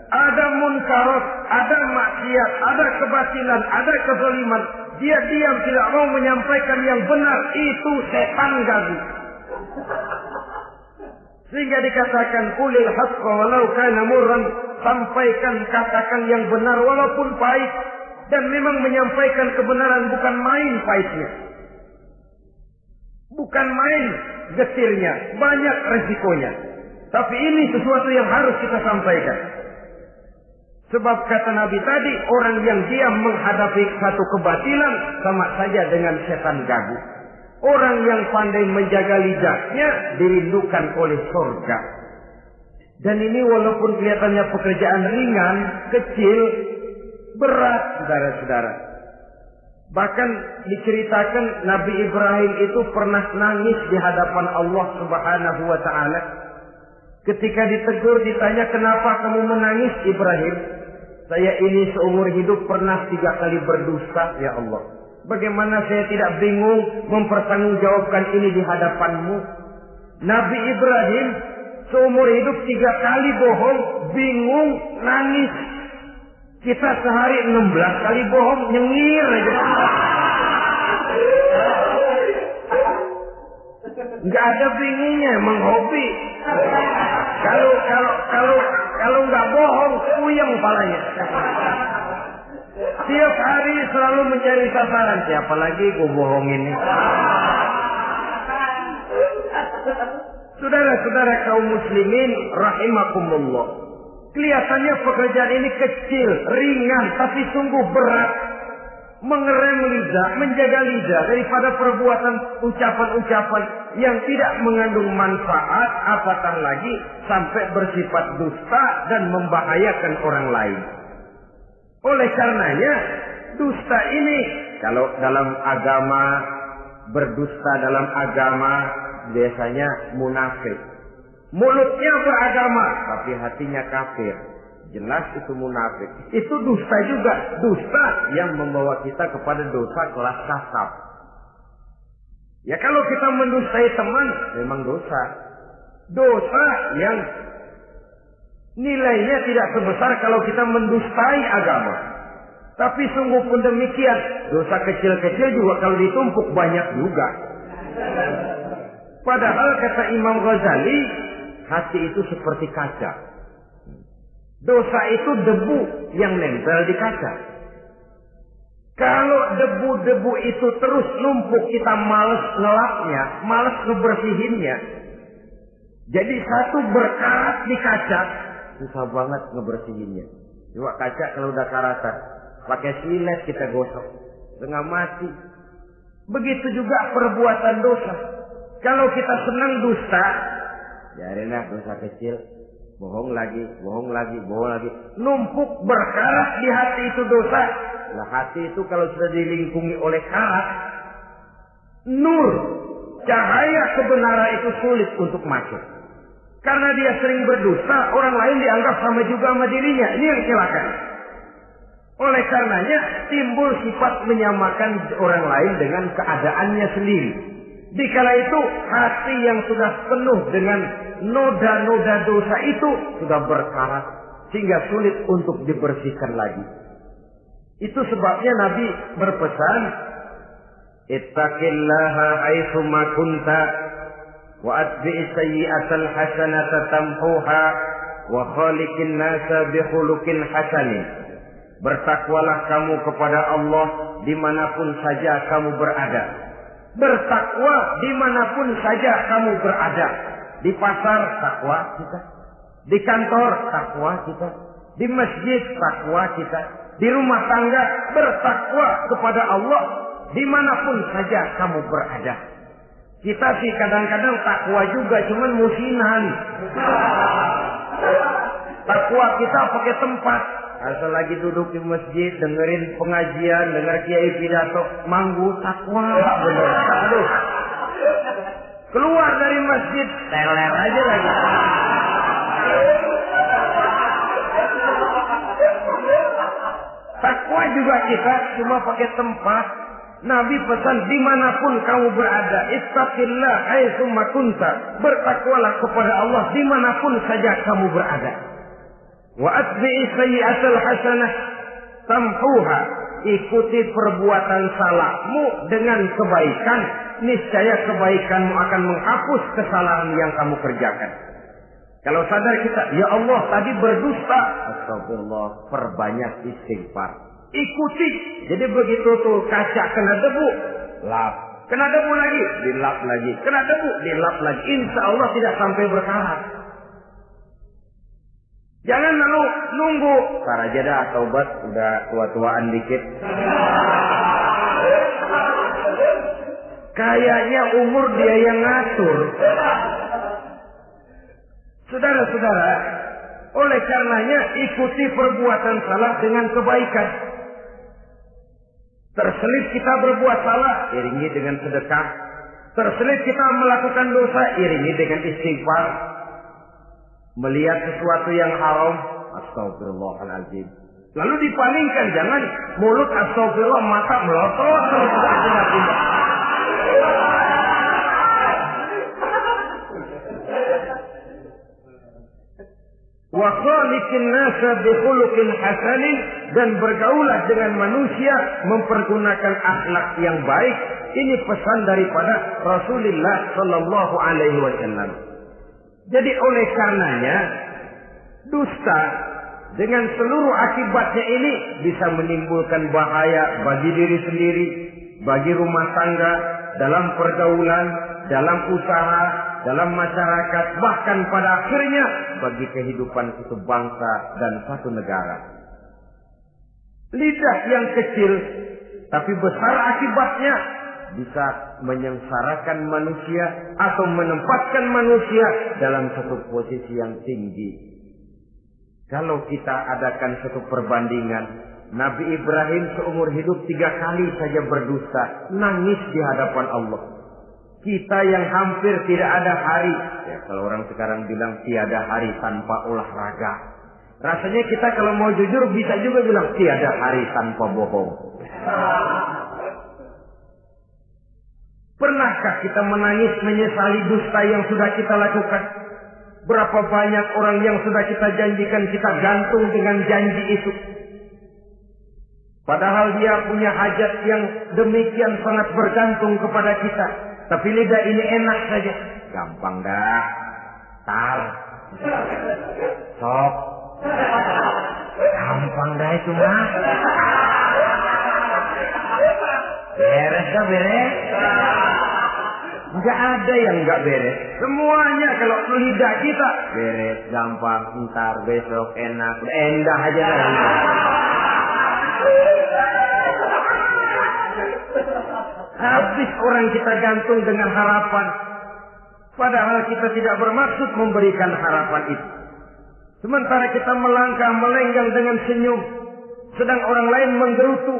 Ada munkarat, ada maksiat maksiat, ada kebatilan, ada kezaliman, dia diam tidak mau menyampaikan yang benar, itu setan ganggu. Sehingga dikatakan qulil haqqa walau kana murran, sampaikan, katakan yang benar walaupun pahit. Dan memang menyampaikan kebenaran bukan main pahitnya, bukan main getirnya, banyak resikonya. Tapi ini sesuatu yang harus kita sampaikan. Sebab kata Nabi tadi, orang yang diam menghadapi satu kebatilan sama saja dengan setan gagu. Orang yang pandai menjaga lidahnya dirindukan oleh surga. Dan ini walaupun kelihatannya pekerjaan ringan, kecil, berat, saudara-saudara. Bahkan diceritakan Nabi Ibrahim itu pernah nangis di hadapan Allah Subhanahu wa Ta'ala. Ketika ditegur, ditanya, kenapa kamu menangis Ibrahim? Saya ini seumur hidup pernah 3 kali berdusta, ya Allah. Bagaimana saya tidak bingung mempertanggungjawabkan ini di hadapanmu? Nabi Ibrahim seumur hidup 3 kali bohong, bingung, nangis. Kita sehari 16 kali bohong, nyengir aja. Nggak ada bingungnya, emang hobi. Kalau nggak bohong, puyeng palanya. Tiap hari selalu mencari sasaran. Siapa lagi gue bohongin nih? Saudara-saudara kaum muslimin rahimakumullah. Kelihatannya pekerjaan ini kecil, ringan, tapi sungguh berat. Mengerem lidah, menjaga lidah daripada perbuatan ucapan-ucapan yang tidak mengandung manfaat, apatah lagi sampai bersifat dusta dan membahayakan orang lain. Oleh karenanya, dusta ini, kalau dalam agama, berdusta dalam agama biasanya munafik. Mulutnya beragama, tapi hatinya kafir. Jelas itu munafik. Itu dusta juga. Dusta yang membawa kita kepada dosa kelas kasab. Ya kalau kita mendustai teman, memang dosa. Dosa yang nilainya tidak sebesar kalau kita mendustai agama. Tapi sungguh pun demikian, dosa kecil-kecil juga kalau ditumpuk banyak juga. Padahal kata Imam Ghazali, hati itu seperti kaca. Dosa itu debu yang nempel di kaca. Kalau debu-debu itu terus numpuk, kita malas ngelapnya, malas ngebersihinnya. Jadi satu berkarat di kaca, susah banget ngebersihinnya. Coba kaca kalau udah karatan, pakai silet kita gosok, setengah mati. Begitu juga perbuatan dosa. Kalau kita senang dusta, biarinlah dosa kecil. Bohong lagi, bohong lagi, bohong lagi. Numpuk berkarat di hati itu dosa. Nah hati itu kalau sudah dilingkungi oleh karat, nur, cahaya kebenaran itu sulit untuk masuk. Karena dia sering berdusta, orang lain dianggap sama juga sama dirinya. Ini yang celaka. Oleh karenanya timbul sifat menyamakan orang lain dengan keadaannya sendiri. Dikala itu hati yang sudah penuh dengan noda-noda dosa itu sudah berkarat sehingga sulit untuk dibersihkan lagi. Itu sebabnya Nabi berpesan, ittaqillaha haitsu ma kunta wa atbi'is sayyi'atal hasanata tamhuha wa khaliqin nasa bi khuluqin hasanin. Bertakwalah kamu kepada Allah dimanapun saja kamu berada. Bertakwa dimanapun saja kamu berada. Di pasar takwa kita, di kantor takwa kita, di masjid takwa kita, di rumah tangga bertakwa kepada Allah dimanapun saja kamu berada. Kita sih kadang-kadang takwa juga cuman musinan. Takwa kita pakai tempat. Asal lagi duduk di masjid, dengerin pengajian, denger kiai pidato, manggu takwa bener. Aduh. Keluar dari masjid, teler aja lagi. Takwa juga kita cuma pakai tempat. Nabi pesan dimanapun kamu berada, ittaqillah haitsu ma kunta. Bertakwalah kepada Allah dimanapun saja kamu berada. Wa atbi'i sayyi'atal hasanah. tamhuha, ikuti perbuatan salahmu dengan kebaikan, niscaya kebaikanmu akan menghapus kesalahan yang kamu kerjakan. Kalau sadar kita, ya Allah tadi berdusta, astagfirullah, perbanyak istighfar. Ikuti. Jadi begitu tuh kaca kena debu, lap. Kena debu lagi, dilap lagi. Kena debu, dilap lagi. Insya Allah tidak sampai berkarat. Jangan lalu nunggu. Ntar aja dah taubat, udah tua-tuaan dikit. Kayaknya umur dia yang ngatur. Saudara-saudara, oleh karenanya ikuti perbuatan salah dengan kebaikan. Terselip kita berbuat salah, iringi dengan sedekah. Terselip kita melakukan dosa, iringi dengan istighfar. Melihat sesuatu yang haram, astagfirullahaladzim. Lalu dipalingkan, jangan mulut astagfirullah, mata melotot. Wa khaliqin nasa bi khuluqin hasanin, dan bergaulah dengan manusia mempergunakan akhlak yang baik. Ini pesan daripada Rasulullah sallallahu alaihi wasallam. Jadi oleh karenanya dusta dengan seluruh akibatnya ini bisa menimbulkan bahaya bagi diri sendiri, bagi rumah tangga, dalam pergaulan, dalam usaha, dalam masyarakat, bahkan pada akhirnya bagi kehidupan suatu bangsa dan satu negara. Lidah yang kecil tapi besar akibatnya bisa menyengsarakan manusia atau menempatkan manusia dalam satu posisi yang tinggi. Kalau kita adakan satu perbandingan, Nabi Ibrahim seumur hidup 3 kali saja berdusta, nangis di hadapan Allah. Kita yang hampir tidak ada hari, ya kalau orang sekarang bilang tiada hari tanpa olahraga. Rasanya kita kalau mau jujur bisa juga bilang tiada hari tanpa bohong. Pernahkah kita menangis menyesali dusta yang sudah kita lakukan? Berapa banyak orang yang sudah kita janjikan kita gantung dengan janji itu. Padahal dia punya hajat yang demikian sangat bergantung kepada kita. Tapi lidah ini enak saja. Gampang dah. Tar. Sok. Gampang dah itu mah. Beres dah beres. Enggak ada yang enggak beres. Semuanya kalau lidah kita beres, gampang, ntar, besok, enak, endah aja dah. Habis orang kita gantung dengan harapan. Padahal kita tidak bermaksud memberikan harapan itu. Sementara kita melangkah melenggang dengan senyum, sedang orang lain menggerutu.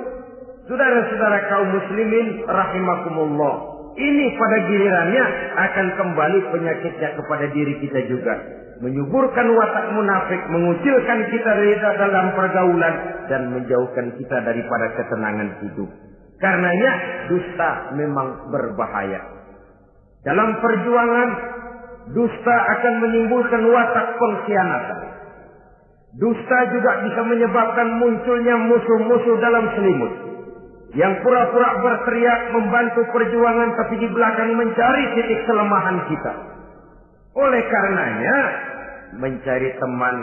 Saudara-saudara kaum muslimin rahimakumullah, ini pada gilirannya akan kembali penyakitnya kepada diri kita juga. Menyuburkan watak munafik, mengucilkan kita dari dalam pergaulan, dan menjauhkan kita daripada ketenangan hidup. Karenanya dusta memang berbahaya. Dalam perjuangan, dusta akan menimbulkan watak pengkhianatan. Dusta juga bisa menyebabkan munculnya musuh-musuh dalam selimut, yang pura-pura berteriak membantu perjuangan tapi di belakang mencari titik kelemahan kita. Oleh karenanya, mencari teman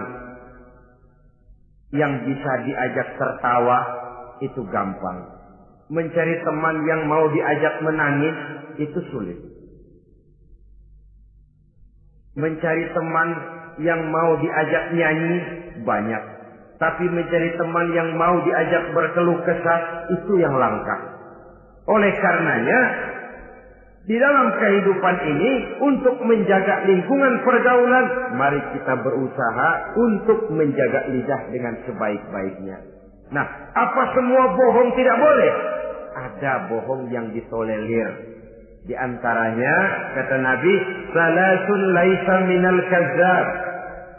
yang bisa diajak tertawa itu gampang. Mencari teman yang mau diajak menangis itu sulit. Mencari teman yang mau diajak nyanyi banyak. Tapi mencari teman yang mau diajak berkeluh kesah itu yang langka. Oleh karenanya, di dalam kehidupan ini untuk menjaga lingkungan pergaulan, mari kita berusaha untuk menjaga lidah dengan sebaik-baiknya. Nah, apa semua bohong tidak boleh? Ada bohong yang ditolerir. Di antaranya kata Nabi, salasun laisa minal kazzab.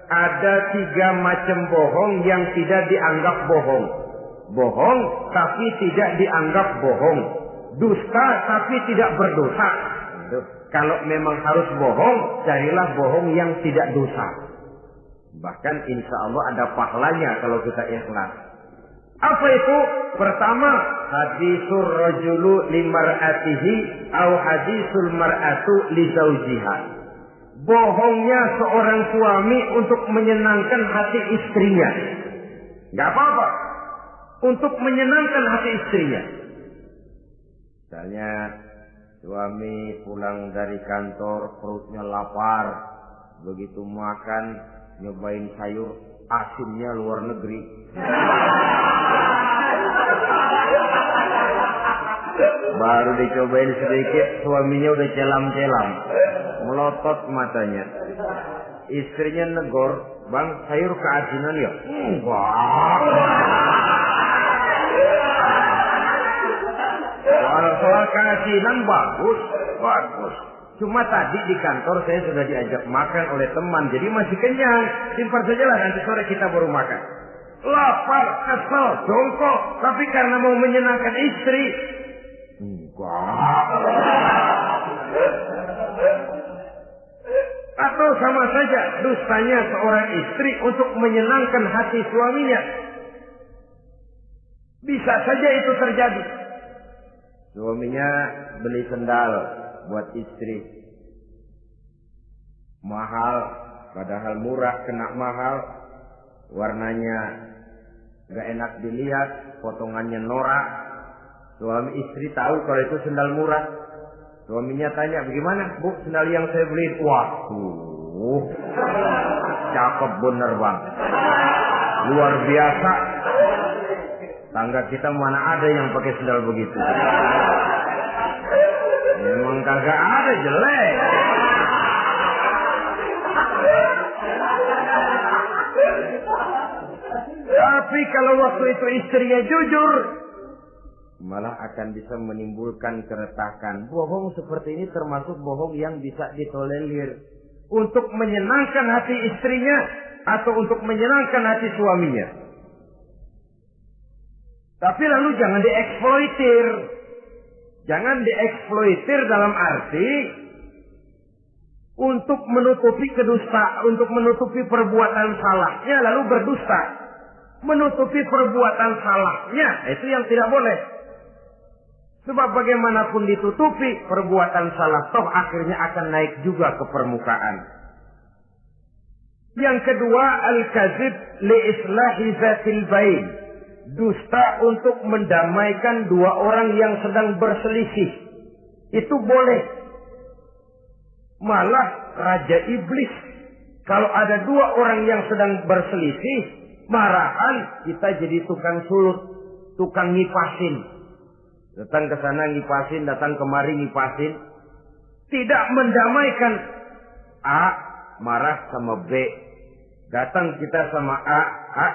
Ada 3 macam bohong yang tidak dianggap bohong. Bohong tapi tidak dianggap bohong. Dusta tapi tidak berdosa. Kalau memang harus bohong, carilah bohong yang tidak dosa. Bahkan insya Allah ada pahalanya kalau kita ikhlas. Apa itu? Pertama, hadisul rajulu limar'atihi au hadisul mar'atu li zaujiha. Bohongnya seorang suami untuk menyenangkan hati istrinya. Enggak apa-apa. Untuk menyenangkan hati istrinya. Misalnya suami pulang dari kantor perutnya lapar, begitu makan nyobain sayur asinnya luar negeri. Baru dicobain sedikit suaminya udah celam-celam, melotot matanya. Istrinya negor, "Bang, sayur keasinan ya?" Enggak. Soal keasinan bagus. Cuma tadi di kantor saya sudah diajak makan oleh teman, jadi masih kenyang. Simpan sajalah, nanti sore kita baru makan. Lapar, kesel, jongkok, tapi karena mau menyenangkan istri. Enggak. Atau sama saja dustanya seorang istri untuk menyenangkan hati suaminya. Bisa saja itu terjadi. Suaminya beli sendal buat istri. Mahal, padahal murah, kena mahal. Warnanya gak enak dilihat, potongannya norak. Suami istri tahu kalau itu sendal murah. Suaminya tanya, "Bagaimana, Bu, sendal yang saya beli?" Waduh, cakep bener, Bang. Luar biasa. Tangga kita mana ada yang pakai sendal begitu. Memang kagak ada, jelek. Tapi kalau waktu itu istrinya jujur, malah akan bisa menimbulkan keretakan. Bohong seperti ini termasuk bohong yang bisa ditolerir. Untuk menyenangkan hati istrinya atau untuk menyenangkan hati suaminya. Tapi lalu jangan dieksploitir. Jangan dieksploitir dalam arti untuk menutupi untuk menutupi perbuatan salahnya lalu berdusta. Menutupi perbuatan salahnya, itu yang tidak boleh. Sebab bagaimanapun ditutupi, perbuatan salah toh akhirnya akan naik juga ke permukaan. Yang kedua, al-kadzib li islahi zatil bain. Dusta untuk mendamaikan dua orang yang sedang berselisih. Itu boleh. Malah Raja Iblis, kalau ada dua orang yang sedang berselisih, marahan kita jadi tukang sulut, tukang ngipasin. Datang ke sana ngipasin, datang kemari ngipasin. Tidak mendamaikan. A marah sama B. Datang kita sama A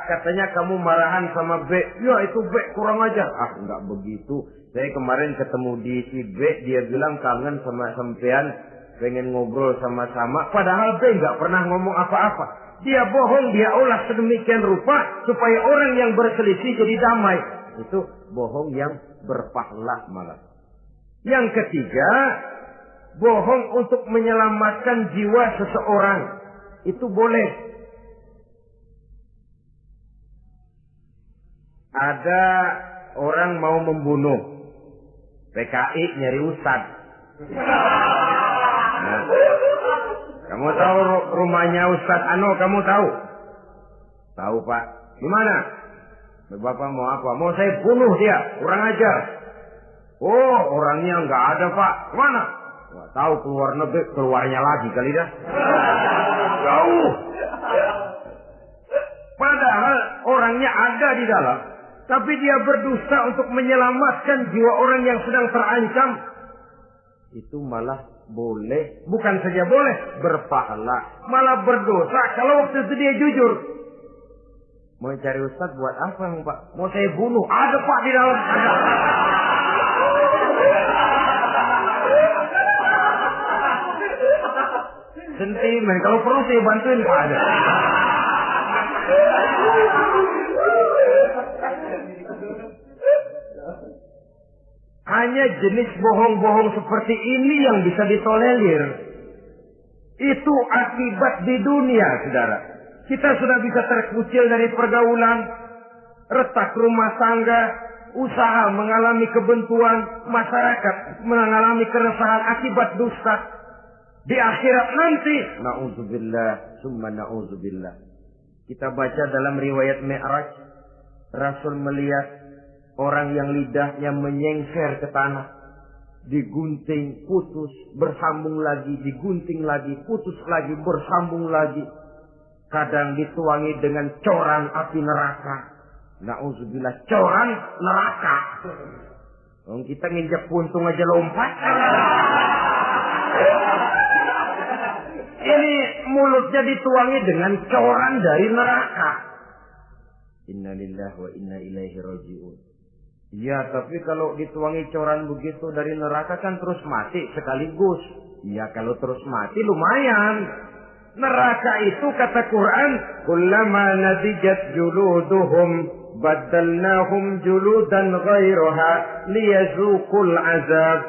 katanya kamu marahan sama B. Ya itu B kurang ajar. Enggak begitu. Saya kemarin ketemu di si B, dia bilang kangen sama sampean, pengen ngobrol sama-sama. Padahal B enggak pernah ngomong apa-apa. Dia bohong, dia olah sedemikian rupa supaya orang yang berselisih jadi damai. Itu bohong yang berpahala malah. Yang ketiga, bohong untuk menyelamatkan jiwa seseorang. Itu boleh. Ada orang mau membunuh. PKI nyari ustad. Nah, kamu tahu rumahnya Ustadz Ano, kamu tahu? Tahu, Pak. Gimana? Bapak mau apa? Mau saya bunuh dia, kurang ajar. Oh, orangnya nggak ada, Pak. Kemana? Nggak tahu, keluar negeri, keluarnya lagi kali dah. Jauh. Padahal orangnya ada di dalam, tapi dia berdusta untuk menyelamatkan jiwa orang yang sedang terancam. Itu malah boleh, bukan saja boleh, berpahala, malah berdosa kalau waktu itu dia jujur. Mau cari ustaz buat apa, Pak? Mau saya bunuh? Ada, Pak, di dalam. Ada. Sentimen, kalau perlu saya bantuin, Pak, ada. Hanya jenis bohong-bohong seperti ini yang bisa ditolerir. Itu akibat di dunia, saudara. Kita sudah bisa terkucil dari pergaulan. retak rumah tangga, usaha mengalami kebuntuan, masyarakat mengalami keresahan akibat dusta. Di akhirat nanti, na'udzubillah, summa na'udzubillah. Kita baca dalam riwayat Mi'raj, Rasul melihat orang yang lidahnya menyengser ke tanah, digunting, putus, bersambung lagi, digunting lagi, putus lagi, bersambung lagi. Kadang dituangi dengan coran api neraka. Na'udzubillah, coran neraka. Kita nginjak puntung aja lompat. Ini mulutnya dituangi dengan coran dari neraka. Innalillahi wa inna ilaihi raji'un. Ya, tapi kalau dituangi coran begitu dari neraka kan terus mati sekaligus. Ya, kalau terus mati lumayan. Neraka itu kata Quran, kullama nadijat juluduhum badalnahum juludan ghairaha liyazuqul azab.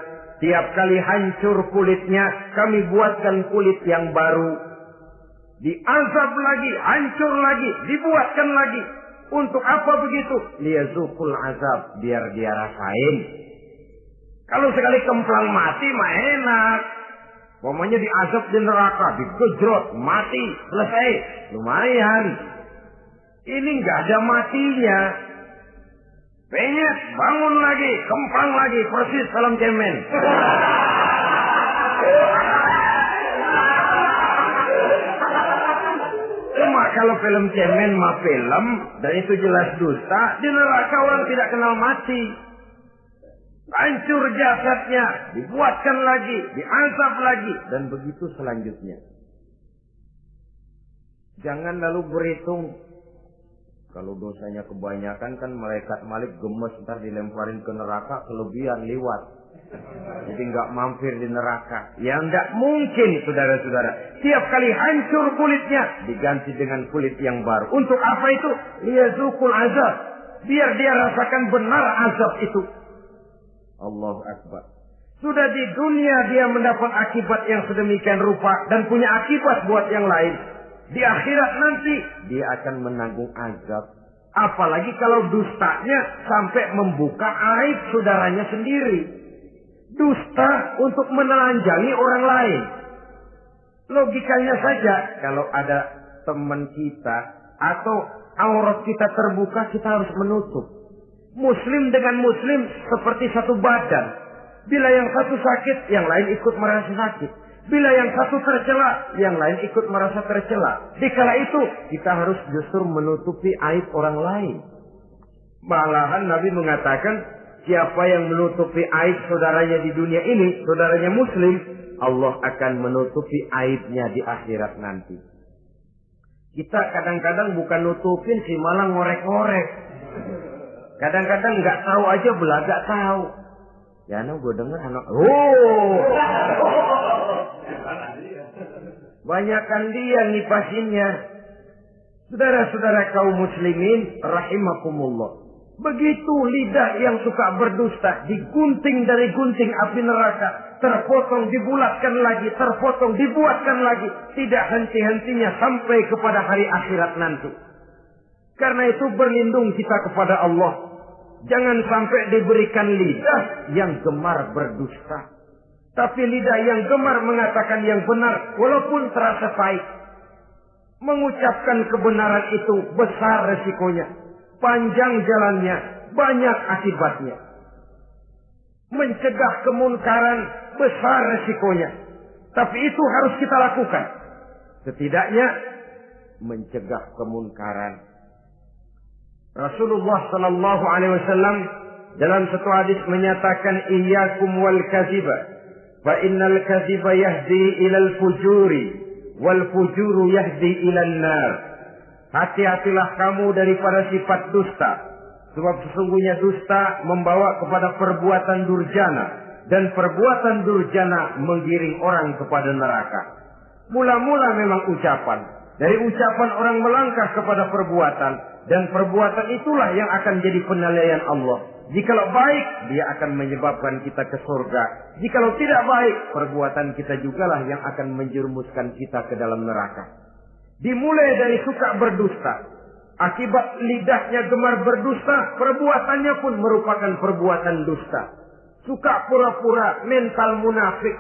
Tiap kali hancur kulitnya, kami buatkan kulit yang baru. Diazab lagi, hancur lagi, dibuatkan lagi. Untuk apa begitu? Liyazuqul azab, biar dia rasain. Kalau sekali kemplang mati mah enak. Pokoknya diazab di neraka, digejrot, mati, selesai. Lumayan. Ini nggak ada matinya. Penyet, bangun lagi, kemplang lagi, persis salam cemen. Cuma kalau film cemen mah film, dan itu jelas dusta, di neraka orang tidak kenal mati. Hancur jasadnya, dibuatkan lagi, diazab lagi, dan begitu selanjutnya. Jangan lalu berhitung. Kalau dosanya kebanyakan kan malaikat Malik gemes, ntar dilemparin ke neraka, kelebihan liwat. Jadi nggak mampir di neraka. Ya nggak mungkin, saudara-saudara. Tiap kali hancur kulitnya, diganti dengan kulit yang baru. Untuk apa itu? Liyazuqul azab. Biar dia rasakan benar azab itu. Allahu Akbar. Sudah di dunia dia mendapat akibat yang sedemikian rupa dan punya akibat buat yang lain. Di akhirat nanti dia akan menanggung azab. Apalagi kalau dustanya sampai membuka aib saudaranya sendiri. Dusta untuk menelanjangi orang lain. Logikanya saja, kalau ada teman kita atau aurat kita terbuka, kita harus menutup. Muslim dengan muslim seperti satu badan. Bila yang satu sakit, yang lain ikut merasa sakit. Bila yang satu tercela, yang lain ikut merasa tercela. Dikala itu, kita harus justru menutupi aib orang lain. Malahan Nabi mengatakan, siapa yang menutupi aib saudaranya di dunia ini, saudaranya muslim, Allah akan menutupi aibnya di akhirat nanti. Kita kadang-kadang bukan nutupin sih, malah ngorek-ngorek. Kadang-kadang nggak tahu aja belaga tahu. Ya, gue dengar anak. Banyakan dia nipasinnya. Saudara-saudara kaum muslimin rahimakumullah. Begitu lidah yang suka berdusta digunting dari gunting api neraka, terpotong dibulatkan lagi, terpotong dibuatkan lagi, tidak henti-hentinya sampai kepada hari akhirat nanti. Karena itu berlindung kita kepada Allah. Jangan sampai diberikan lidah yang gemar berdusta. Tapi lidah yang gemar mengatakan yang benar walaupun terasa pahit. Mengucapkan kebenaran itu besar resikonya. Panjang jalannya, banyak akibatnya. Mencegah kemunkaran besar resikonya. Tapi itu harus kita lakukan. Setidaknya mencegah kemunkaran. Rasulullah sallallahu alaihi wasallam dalam satu hadis menyatakan iyyakum wal kadziba fa innal kadziba yahdi ilal fujuri wal fujuru yahdi ilan nar. Hati-hatilah kamu daripada sifat dusta, sebab sesungguhnya dusta membawa kepada perbuatan durjana dan perbuatan durjana menggiring orang kepada neraka. Mula-mula memang ucapan, dari ucapan orang melangkah kepada perbuatan, dan perbuatan itulah yang akan jadi penilaian Allah. Jikalau baik, dia akan menyebabkan kita ke surga. Jikalau tidak baik, perbuatan kita jugalah yang akan menjerumuskan kita ke dalam neraka. Dimulai dari suka berdusta. Akibat lidahnya gemar berdusta, perbuatannya pun merupakan perbuatan dusta. Suka pura-pura, mental munafik.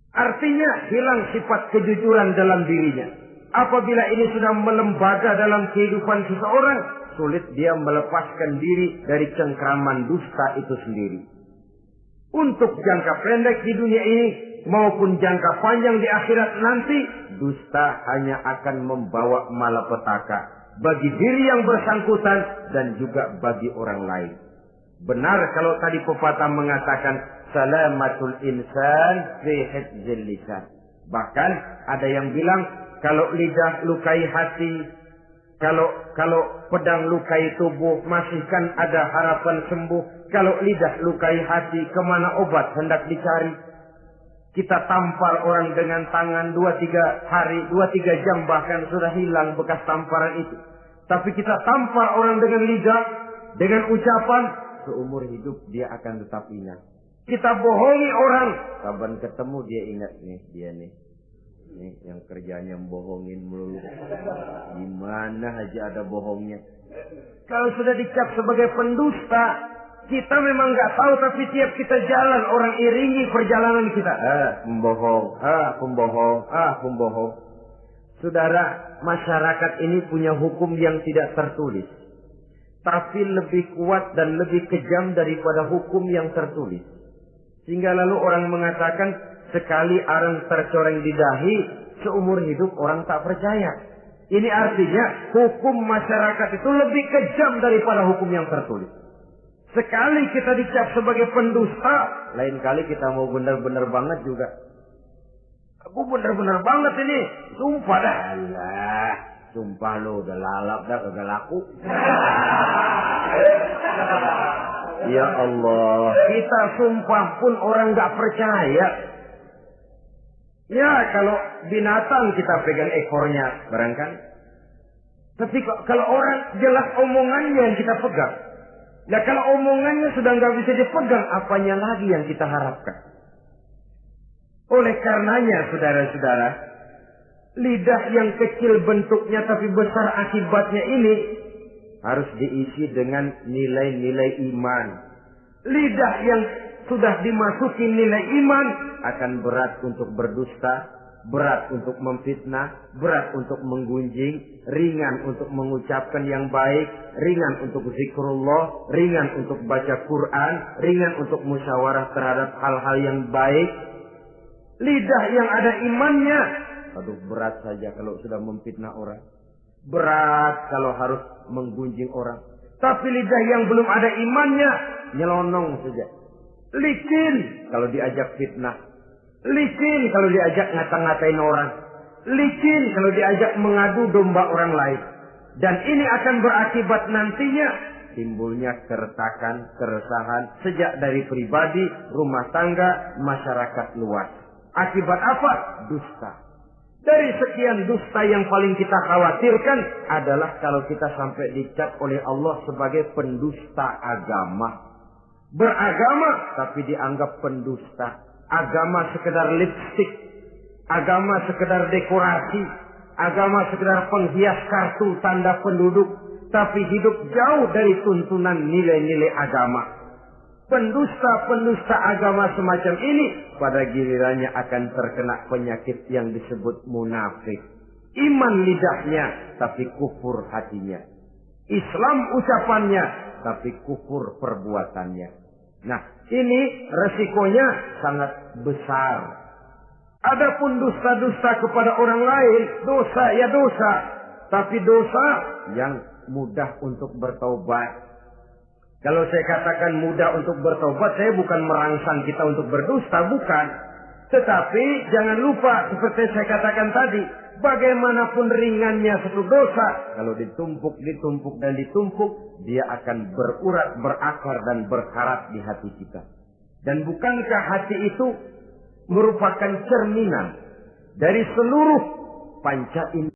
Artinya hilang sifat kejujuran dalam dirinya. Apabila ini sudah melembaga dalam kehidupan seseorang, sulit dia melepaskan diri dari cengkraman dusta itu sendiri. Untuk jangka pendek di dunia ini maupun jangka panjang di akhirat nanti, dusta hanya akan membawa malapetaka bagi diri yang bersangkutan dan juga bagi orang lain. Benar kalau tadi pepatah mengatakan salamatul insan fi hifdzil lisan. Bahkan ada yang bilang kalau lidah lukai hati, kalau pedang lukai tubuh, masihkan ada harapan sembuh. Kalau lidah lukai hati, kemana obat hendak dicari? Kita tampar orang dengan tangan 2-3 hari, 2-3 jam bahkan sudah hilang bekas tamparan itu. Tapi kita tampar orang dengan lidah, dengan ucapan, seumur hidup dia akan tetap ingat. Kita bohongi orang, kapan ketemu dia ingat nih, dia nih. Nih yang kerjanya bohongin melulu. Gimana aja ada bohongnya. Kalau sudah dicap sebagai pendusta, kita memang nggak tahu, tapi tiap kita jalan orang iringi perjalanan kita. Pembohong, pembohong. Saudara, masyarakat ini punya hukum yang tidak tertulis, tapi lebih kuat dan lebih kejam daripada hukum yang tertulis. Sehingga lalu orang mengatakan sekali arang tercoreng di dahi, seumur hidup orang tak percaya. Ini artinya hukum masyarakat itu lebih kejam daripada hukum yang tertulis. Sekali kita dicap sebagai pendusta, lain kali kita mau benar-benar banget juga. Aku benar-benar banget ini, sumpah dah. Alah, sumpah lo udah lalap dah, kagak laku. Ya Allah, kita sumpah pun orang gak percaya. Ya kalau binatang kita pegang ekornya barangkali. Tapi kalau orang jelas omongannya yang kita pegang. Nah kalau omongannya sudah nggak bisa dipegang, apanya lagi yang kita harapkan? Oleh karenanya saudara-saudara, lidah yang kecil bentuknya tapi besar akibatnya ini harus diisi dengan nilai-nilai iman. Lidah yang sudah dimasuki nilai iman akan berat untuk berdusta, berat untuk memfitnah, berat untuk menggunjing, ringan untuk mengucapkan yang baik, ringan untuk zikrullah, ringan untuk baca Quran, ringan untuk musyawarah terhadap hal-hal yang baik. Lidah yang ada imannya, aduh berat saja kalau sudah memfitnah orang, berat kalau harus menggunjing orang. Tapi lidah yang belum ada imannya, nyelonong saja. Licin kalau diajak fitnah, licin kalau diajak ngata-ngatain orang, licin kalau diajak mengadu domba orang lain. Dan ini akan berakibat nantinya timbulnya keretakan, keresahan sejak dari pribadi, rumah tangga, masyarakat luas. Akibat apa? Dusta. Dari sekian dusta yang paling kita khawatirkan adalah kalau kita sampai dicap oleh Allah sebagai pendusta agama. Beragama tapi dianggap pendusta. Agama sekedar lipstik, agama sekedar dekorasi, agama sekedar penghias kartu tanda penduduk, tapi hidup jauh dari tuntunan nilai-nilai agama. Pendusta-pendusta agama semacam ini pada gilirannya akan terkena penyakit yang disebut munafik. Iman lidahnya tapi kufur hatinya. Islam ucapannya tapi kufur perbuatannya. Nah, ini resikonya sangat besar. Adapun dusta-dusta kepada orang lain, dosa ya dosa, tapi dosa yang mudah untuk bertaubat. Kalau saya katakan mudah untuk bertobat, saya bukan merangsang kita untuk berdusta, bukan. Tetapi jangan lupa seperti saya katakan tadi, bagaimanapun ringannya satu dosa, kalau ditumpuk dan ditumpuk, dia akan berurat, berakar dan berkarat di hati kita. Dan bukankah hati itu merupakan cerminan dari seluruh panca indera?